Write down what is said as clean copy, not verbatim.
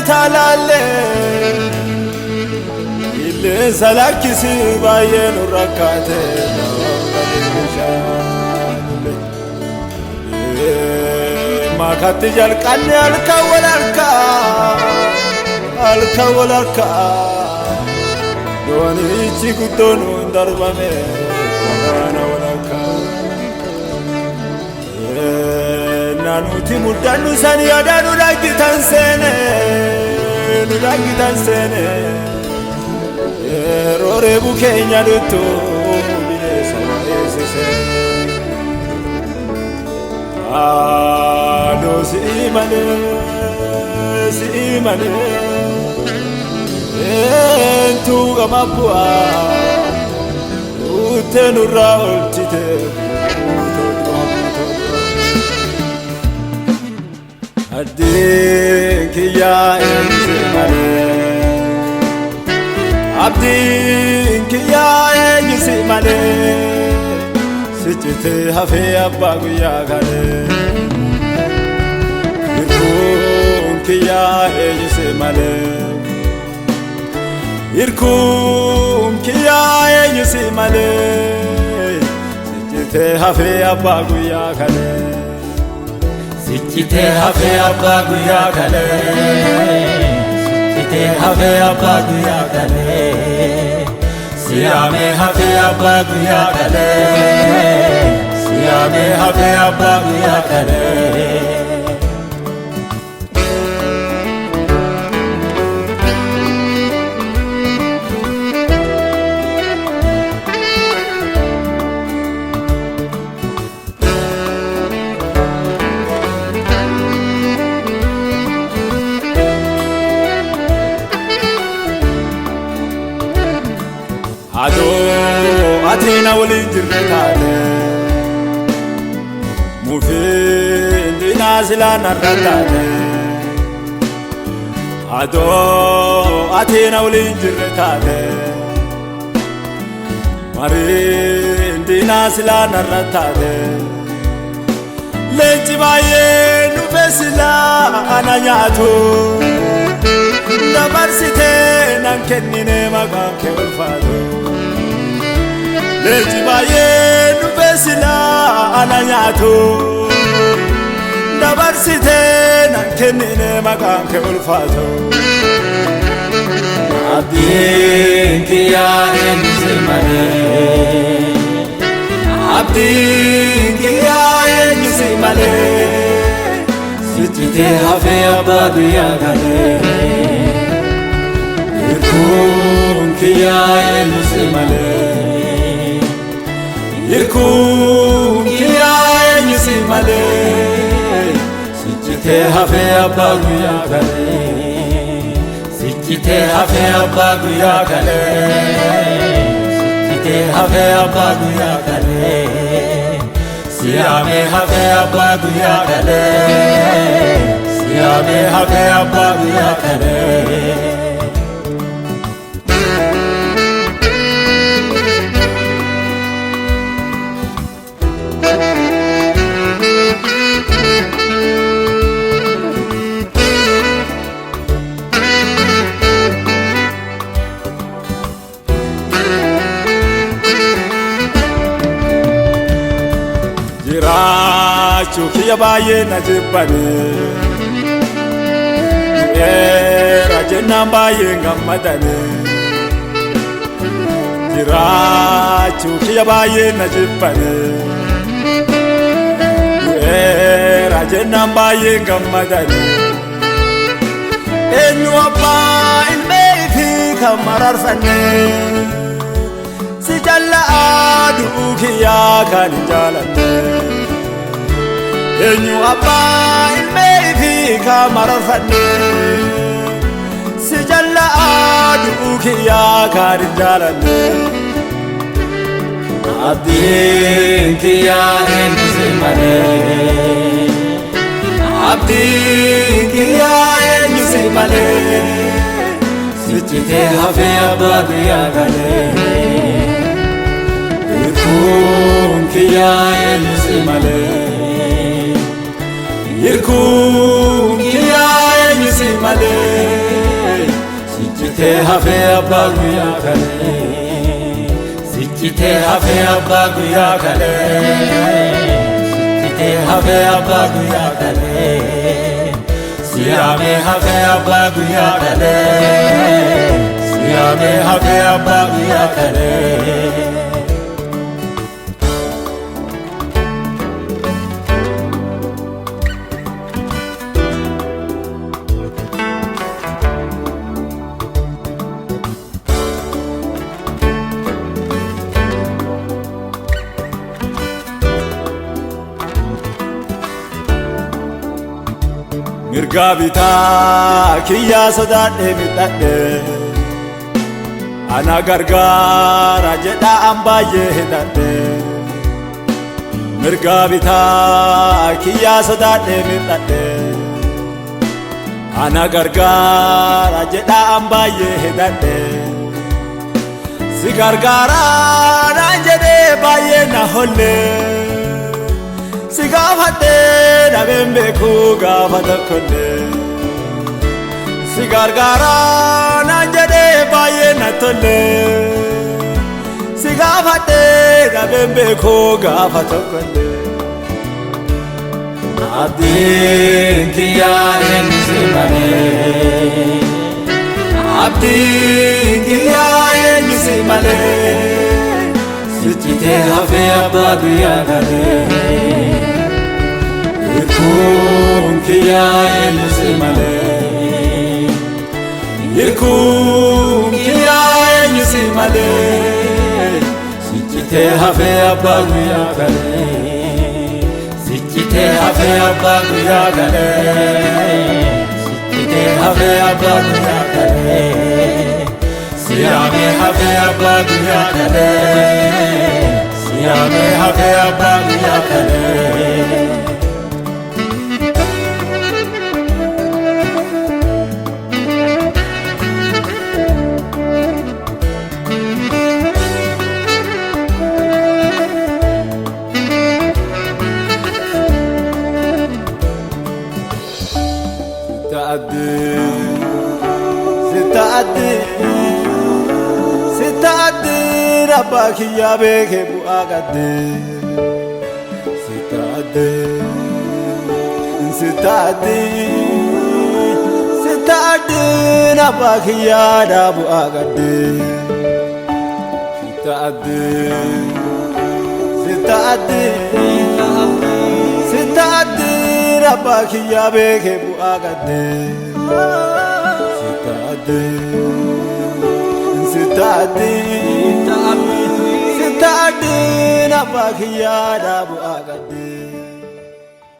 talalle ille salakisi bayen rakate ma khatti jalqanni alka walalka doni ichi kutonu darbame wana walalka nanuti mudanu sani adanu lagitan sene rore bukenya dutto bile sawaese ado si imane entu gamapua utenura oltite Abdin kiya enyisimane sichite hafe abba guya kale irkun kiya enyisimane sichite hafe abba guya kale Sichite hafe abba guya kale Sichite hafe abba guya kale Siyame hafe abba guya kale Siyame hafe abba guya kale Ado atina wali jirtale mufindi nazila narratale Ado atina wali jirtale marindi nazila narratale Lenchi baye nufesila ananyatu Nabarsite nankennine maganke ulfado Lenchi baye nufesila ananyatu Nabarsite nankennine maganke ulfado Abdin kiya enyisimane Sichite hafe abba guya kale Irkun kiya enyisimane Sichite hafe abba guya kale Sichite hafe abba guya kale Sichite hafe abba guya kale Siyame hafe abba guya kale Siyame hafe abba guya kale Jirachu kiya baye najibane Rajenna baye ngamadane Jirachu kiya baye najibane Rajenna baye ngamadane Enyu abba ilmeefi kamararfane Sijalla adu kiya kan jalane Enyu abba ilmeefi kamararfane Sijalla adu kiya kan jalane Abdin kiya enyisimane Sichite hafe abba guya kale Irkun kiya enyisimane Irkun kiya enyisimane sichite hafe abba guyyaa kale sichite hafe abba guyyaa kale sichite hafe abba guyyaa kale siyaame hafe abba guyyaa kale siyaame hafe abba guyyaa kale mirga bitaa kiyyaa sodaadhee midhadhe ana gargaara jedhaan baay'ee hidhadhe mirga bitaa kiyyaa sodaadhee midhadhe ana gargaara jedhaan baay'ee hidhadhe si gargaara naan jedhee baay'ee na holle si gaafadhe dhabeen beeku gaafa tokkollee si gargaara naan jedhee baay'ee na tolle si gaafadhe dhabeen beeku gaafa tokkollee abdiin kiyyaa eenyusi malee abdiin kiyyaa eenyusi malee sichite hafe abba guyyaa kale irkuun kiyyaa eenyusi malee irkuun kiyyaa eenyusi malee sichite hafe abba guyyaa kale sichite hafe abba guyyaa kale sichite hafe abba guyyaa kale siyaame hafe abba guyyaa kale siyaame hafe abba guyyaa kale Sitaddi rabba kiyya beeke bu'aa gadde sitaddi rabba kiyya daa bu'aa gadde sitaddi rabba kiyya beeke bu'aa gadde sitaddi rabba kiyya daa bu'aa gadde